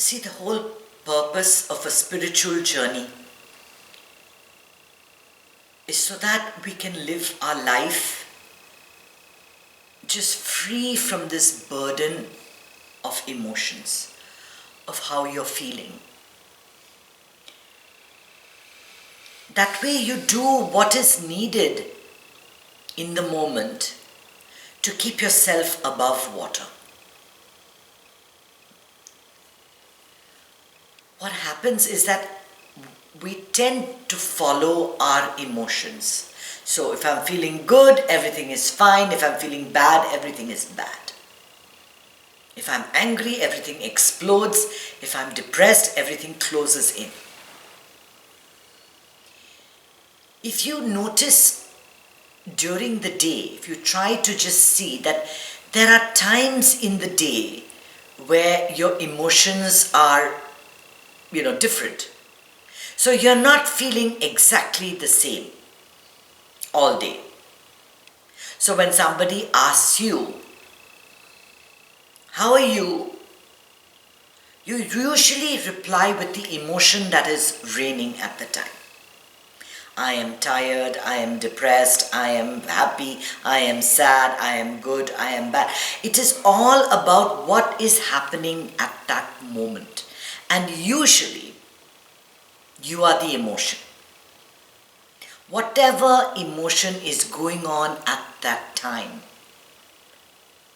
See, the whole purpose of a spiritual journey is so that we can live our life just free from this burden of emotions, of how you're feeling. That way you do what is needed in the moment to keep yourself above water. What happens is that we tend to follow our emotions. So if I'm feeling good, everything is fine. If I'm feeling bad, everything is bad. If I'm angry, everything explodes. If I'm depressed, everything closes in. If you notice during the day, if you try to just see that there are times in the day where your emotions are, different. So you're not feeling exactly the same all day. So when somebody asks you, how are you? You usually reply with the emotion that is reigning at the time. I am tired, I am depressed, I am happy, I am sad, I am good, I am bad. It is all about what is happening at that moment. And usually, you are the emotion. Whatever emotion is going on at that time,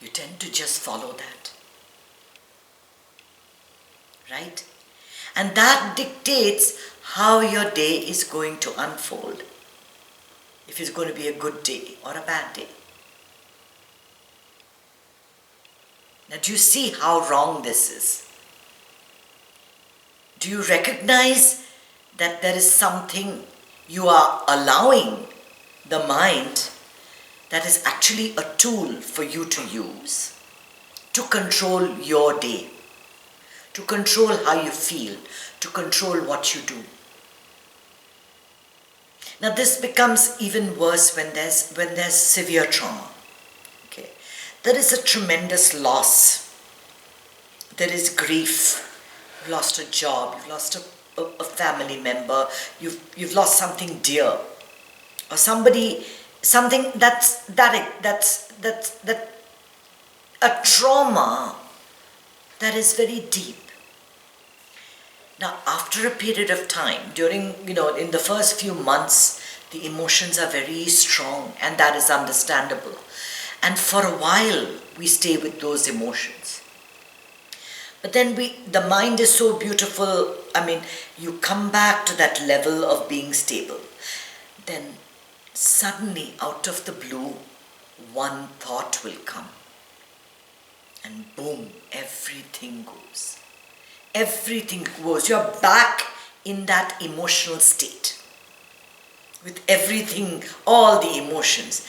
you tend to just follow that. Right? And that dictates how your day is going to unfold. If it's going to be a good day or a bad day. Now, do you see how wrong this is? Do you recognize that there is something you are allowing the mind that is actually a tool for you to use to control your day, to control how you feel, to control what you do? Now this becomes even worse when there's severe trauma. Okay, there is a tremendous loss. There is grief. You've lost a job. You've lost a family member. You've lost something dear, or something that's a trauma that is very deep. Now, after a period of time, in the first few months, the emotions are very strong, and that is understandable. And for a while, we stay with those emotions. But then the mind is so beautiful. You come back to that level of being stable. Then suddenly, out of the blue, one thought will come. And boom, everything goes. Everything goes. You're back in that emotional state. With everything, all the emotions.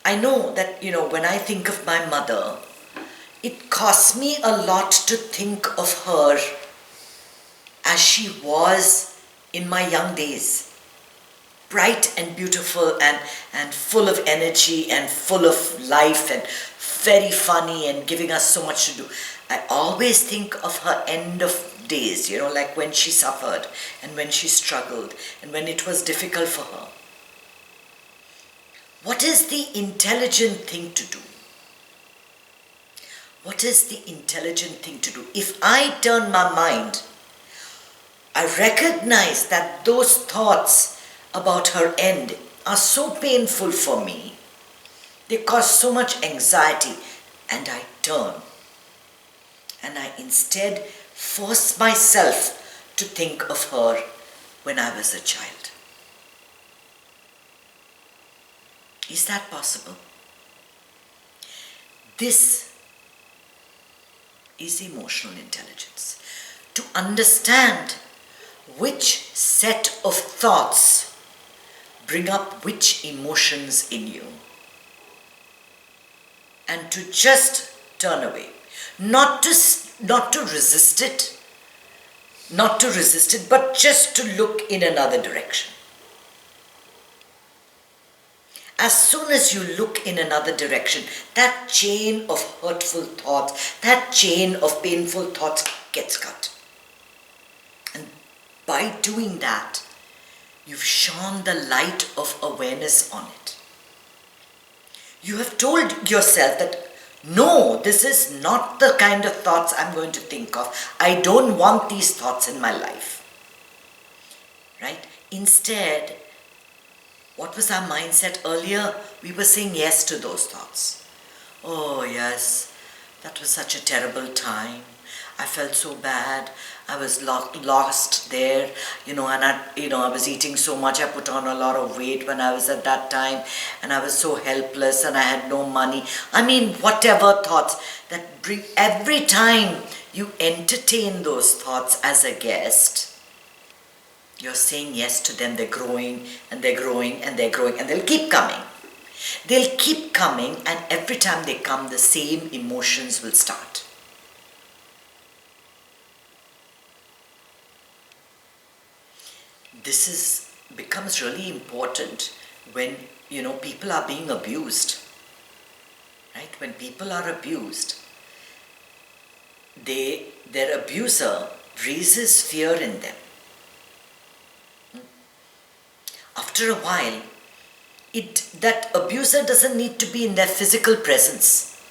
I know that, when I think of my mother, it costs me a lot to think of her as she was in my young days. Bright and beautiful and full of energy and full of life and very funny and giving us so much to do. I always think of her end of days, like when she suffered and when she struggled and when it was difficult for her. What is the intelligent thing to do? What is the intelligent thing to do? If I turn my mind, I recognize that those thoughts about her end are so painful for me. They cause so much anxiety, and I turn. And I instead force myself to think of her when I was a child. Is that possible? This is emotional intelligence. To understand which set of thoughts bring up which emotions in you. And to just turn away. Not to resist it. But just to look in another direction. as soon as you look in another direction, that chain of hurtful thoughts, that chain of painful thoughts gets cut. And by doing that, you've shone the light of awareness on it. You have told yourself that, no, this is not the kind of thoughts I'm going to think of. I don't want these thoughts in my life. Right? Instead, what was our mindset earlier? We were saying yes to those thoughts. Oh yes, that was such a terrible time. I felt so bad. I was lost there, and I was eating so much. I put on a lot of weight when I was at that time, and I was so helpless, and I had no money. I mean, whatever thoughts that bring, every time you entertain those thoughts as a guest, you're saying yes to them. They're growing, and they're growing, and they're growing, and they'll keep coming. They'll keep coming, and every time they come, the same emotions will start. This becomes really important when, people are being abused. Right? When people are abused, their abuser raises fear in them. After a while, that abuser doesn't need to be in their physical presence.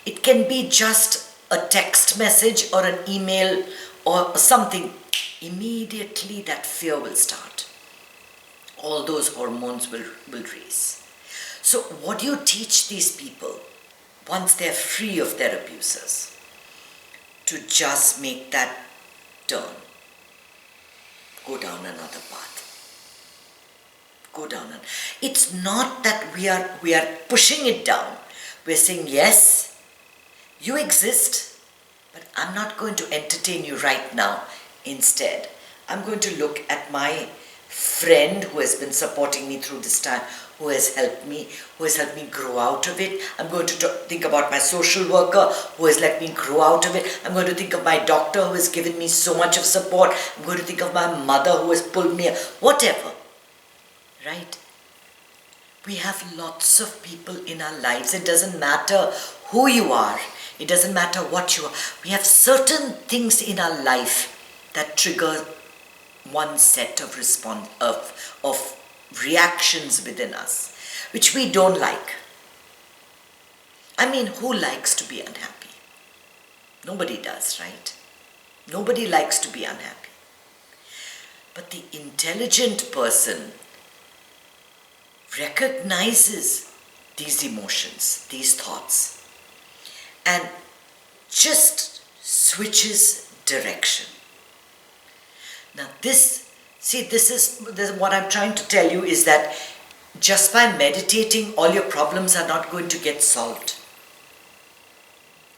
It can be just a text message or an email or something. Immediately that fear will start. All those hormones will raise. So what do you teach these people once they're free of their abusers? To just make that turn. Go down another path. Go down. It's not that we are pushing it down. We're saying, yes, you exist, but I'm not going to entertain you right now. Instead, I'm going to look at my friend who has been supporting me through this time, who has helped me grow out of it. I'm going to think about my social worker who has let me grow out of it. I'm going to think of my doctor who has given me so much of support. I'm going to think of my mother who has pulled me up. Whatever. Right? We have lots of people in our lives. It doesn't matter who you are. It doesn't matter what you are. We have certain things in our life that trigger one set of of reactions within us, which we don't like. I mean, who likes to be unhappy? Nobody does, right? Nobody likes to be unhappy. But the intelligent person recognizes these emotions, these thoughts, and just switches direction. Now this is what I'm trying to tell you, is that just by meditating, all your problems are not going to get solved.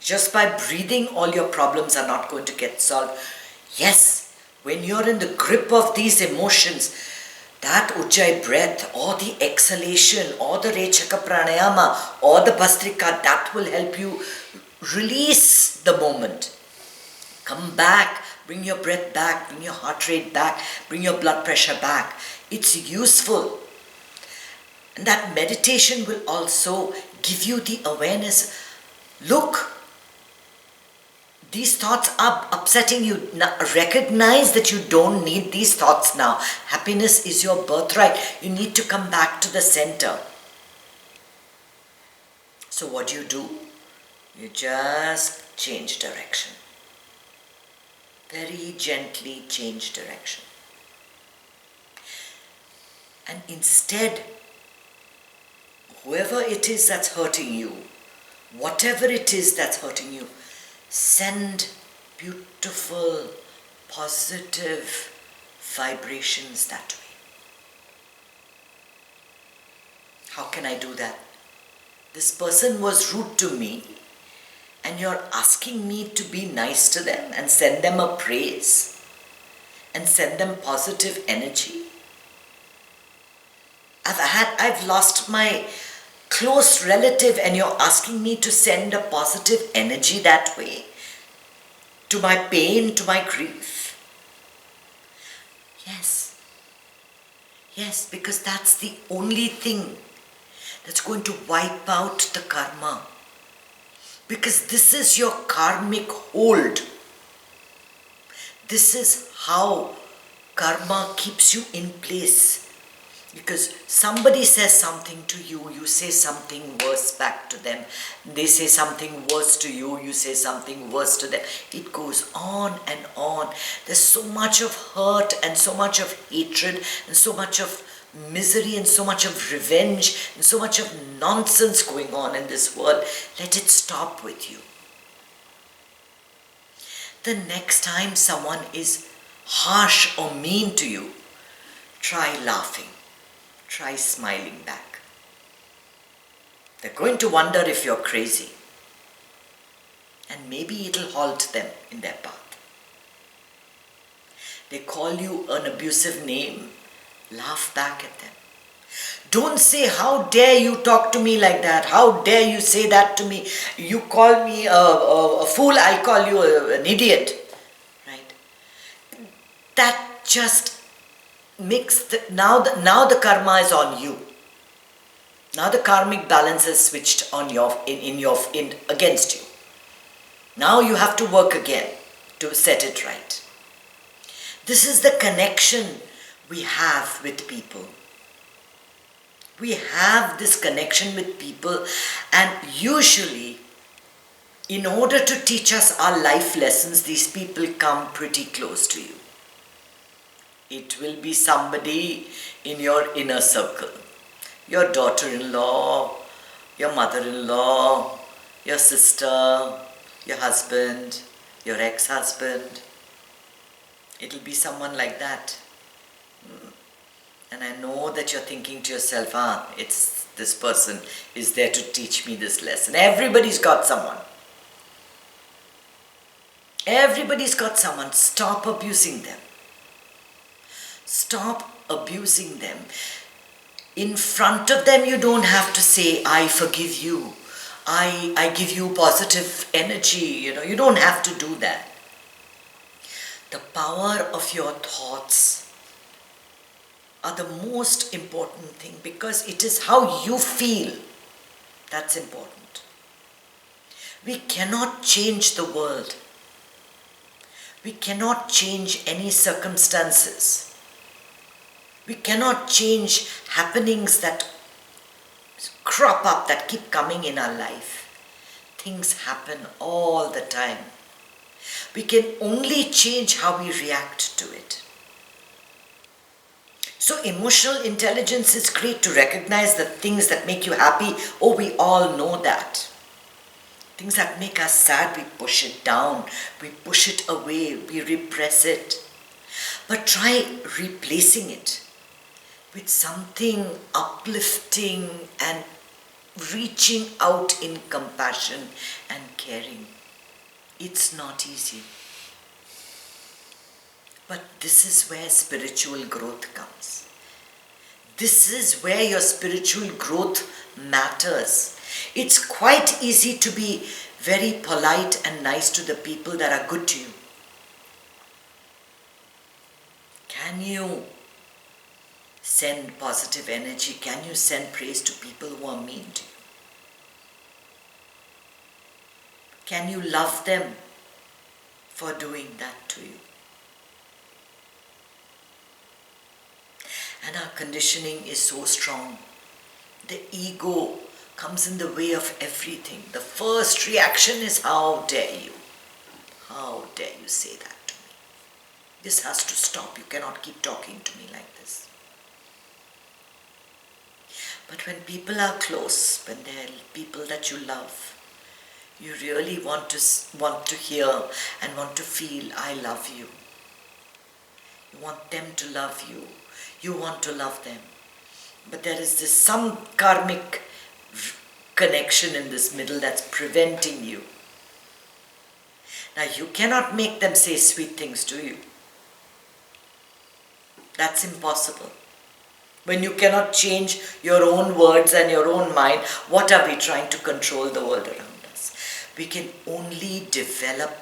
Just by breathing, all your problems are not going to get solved. Yes, when you're in the grip of these emotions, that Ujjayi breath or the exhalation or the Rechaka Pranayama or the Bhastrika, that will help you release the moment. Come back, bring your breath back, bring your heart rate back, bring your blood pressure back. It's useful. And that meditation will also give you the awareness. Look, these thoughts are upsetting you. Now, recognize that you don't need these thoughts now. Happiness is your birthright. You need to come back to the center. So what do? You just change direction. Very gently change direction. And instead, whoever it is that's hurting you, whatever it is that's hurting you, send beautiful, positive vibrations that way. How can I do that? This person was rude to me, and you're asking me to be nice to them and send them a praise and send them positive energy. I've lost my close relative, and you're asking me to send a positive energy that way to my pain, to my grief. Yes, because that's the only thing that's going to wipe out the karma. Because this is your karmic hold. This is how karma keeps you in place. Because somebody says something to you, you say something worse back to them. They say something worse to you, you say something worse to them. It goes on and on. There's so much of hurt and so much of hatred and so much of misery and so much of revenge and so much of nonsense going on in this world. Let it stop with you. The next time someone is harsh or mean to you, try laughing. Try smiling back. They're going to wonder if you're crazy. And maybe it'll halt them in their path. They call you an abusive name. Laugh back at them. Don't say, how dare you talk to me like that? How dare you say that to me? You call me a fool, I'll call you an idiot. Right? That just makes now the karma is on you. Now the karmic balance is switched on in against you. Now you have to work again to set it right. This is the connection we have with people. We have this connection with people, and usually in order to teach us our life lessons, these people come pretty close to you. It will be somebody in your inner circle. Your daughter-in-law, your mother-in-law, your sister, your husband, your ex-husband. It'll be someone like that. And I know that you're thinking to yourself, it's this person is there to teach me this lesson. Everybody's got someone. Everybody's got someone. Stop abusing them. Stop abusing them. In front of them, you don't have to say, I forgive you. I give you positive energy. You don't have to do that. The power of your thoughts are the most important thing, because it is how you feel that's important. We cannot change the world. We cannot change any circumstances. We cannot change happenings that crop up, that keep coming in our life. Things happen all the time. We can only change how we react to it. So emotional intelligence is great to recognize the things that make you happy. Oh, we all know that. Things that make us sad, we push it down, we push it away, we repress it. But try replacing it with something uplifting and reaching out in compassion and caring. It's not easy. But this is where spiritual growth comes. This is where your spiritual growth matters. It's quite easy to be very polite and nice to the people that are good to you. Can you send positive energy? Can you send praise to people who are mean to you? Can you love them for doing that to you? And our conditioning is so strong. The ego comes in the way of everything. The first reaction is, how dare you? How dare you say that to me? This has to stop. You cannot keep talking to me like this. But when people are close, when they're people that you love, you really want to hear and want to feel, I love you. You want them to love you. You want to love them. But there is some karmic connection in this middle that's preventing you. Now you cannot make them say sweet things to you. That's impossible. When you cannot change your own words and your own mind, what are we trying to control the world around us? We can only develop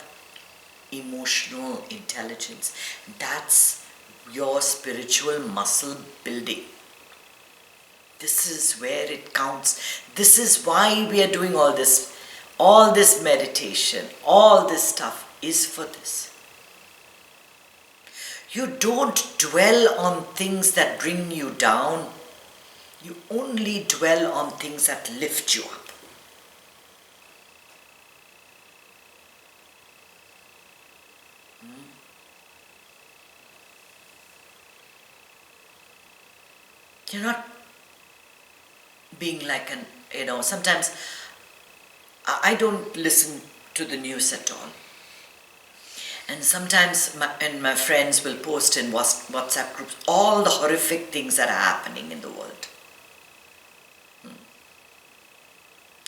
emotional intelligence. That's your spiritual muscle building. This is where it counts. This is why we are doing all this. All this meditation, all this stuff is for this. You don't dwell on things that bring you down. You only dwell on things that lift you up. You're not being like sometimes I don't listen to the news at all. And sometimes my friends will post in WhatsApp groups all the horrific things that are happening in the world.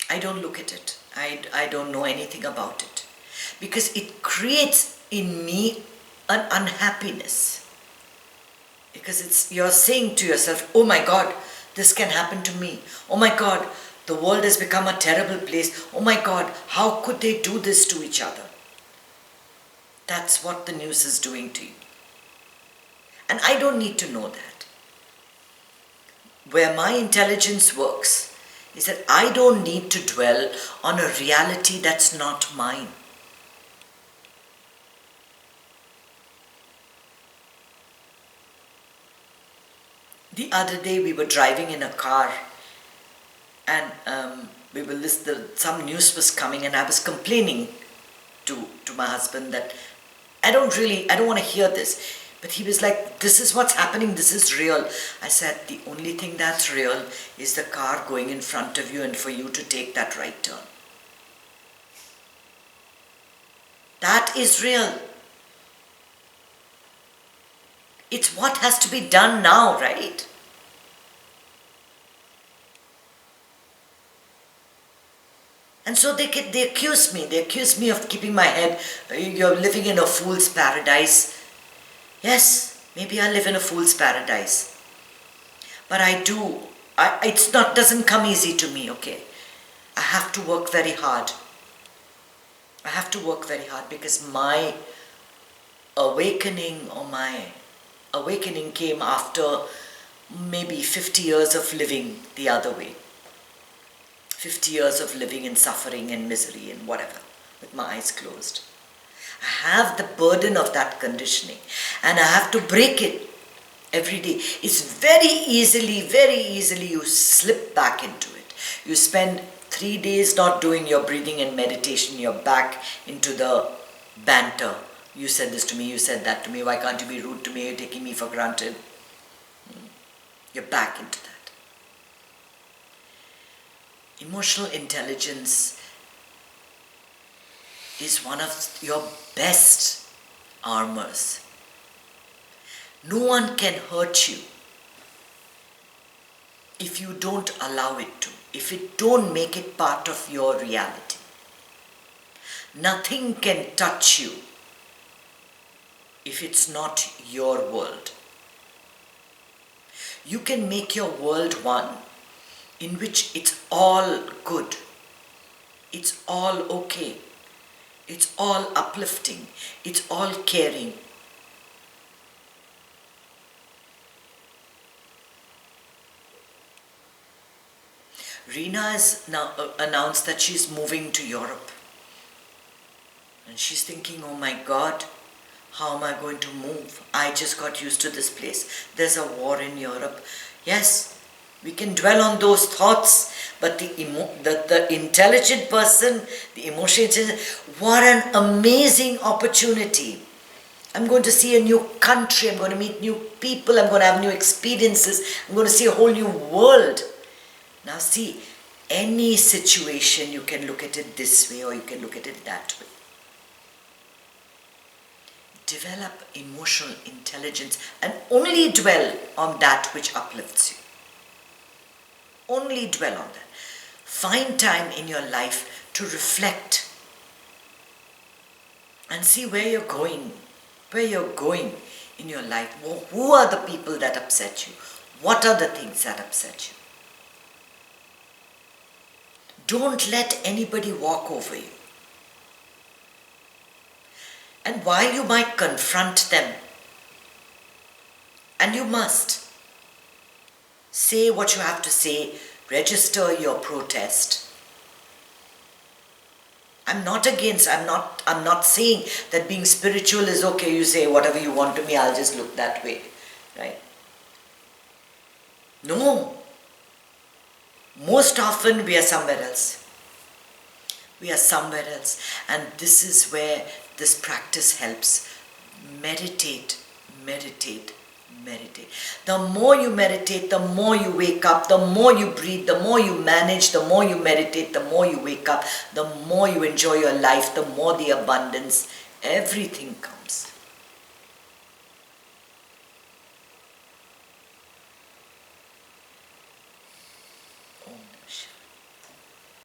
I don't look at it. I don't know anything about it. Because it creates in me an unhappiness. Because you're saying to yourself, oh my God, this can happen to me. Oh my God, the world has become a terrible place. Oh my God, how could they do this to each other? That's what the news is doing to you. And I don't need to know that. Where my intelligence works is that I don't need to dwell on a reality that's not mine. The other day we were driving in a car and we were some news was coming and I was complaining to my husband that I don't want to hear this. But he was like, this is what's happening, this is real. I said, the only thing that's real is the car going in front of you and for you to take that right turn. That is real. It's what has to be done now, right? And so they accuse me. They accuse me of keeping my head. You're living in a fool's paradise. Yes, maybe I live in a fool's paradise. But I do. Doesn't come easy to me, okay? I have to work very hard. I have to work very hard because my awakening came after maybe 50 years of living the other way. 50 years of living in suffering and misery and whatever, with my eyes closed. I have the burden of that conditioning and I have to break it every day. It's very easily you slip back into it. You spend 3 days not doing your breathing and meditation, you're back into the banter. You said this to me, you said that to me, why can't you be rude to me, you're taking me for granted. You're back into that. Emotional intelligence is one of your best armors. No one can hurt you if you don't allow it to, if you don't make it part of your reality. Nothing can touch you if it's not your world. You can make your world one in which it's all good, it's all okay, it's all uplifting, it's all caring. Reena has now announced that she's moving to Europe. And she's thinking, oh my God, how am I going to move? I just got used to this place. There's a war in Europe. Yes, we can dwell on those thoughts, but the intelligent person, the emotional, what an amazing opportunity. I'm going to see a new country, I'm going to meet new people, I'm going to have new experiences, I'm going to see a whole new world. Now see, any situation you can look at it this way or you can look at it that way. Develop emotional intelligence and only dwell on that which uplifts you. Only dwell on that. Find time in your life to reflect and see where you're going in your life. Who are the people that upset you? What are the things that upset you? Don't let anybody walk over you. And while you might confront them, and you must, Say what you have to say, register your protest. I'm not saying that being spiritual is okay, you say whatever you want to me, I'll just look that way, right? No. Most often we are somewhere else. We are somewhere else. And this is where this practice helps. Meditate, meditate, meditate. The more you meditate, the more you wake up, the more you breathe, the more you manage, the more you meditate, the more you wake up, the more you enjoy your life, the more the abundance, everything comes. Om Namah Shivaya.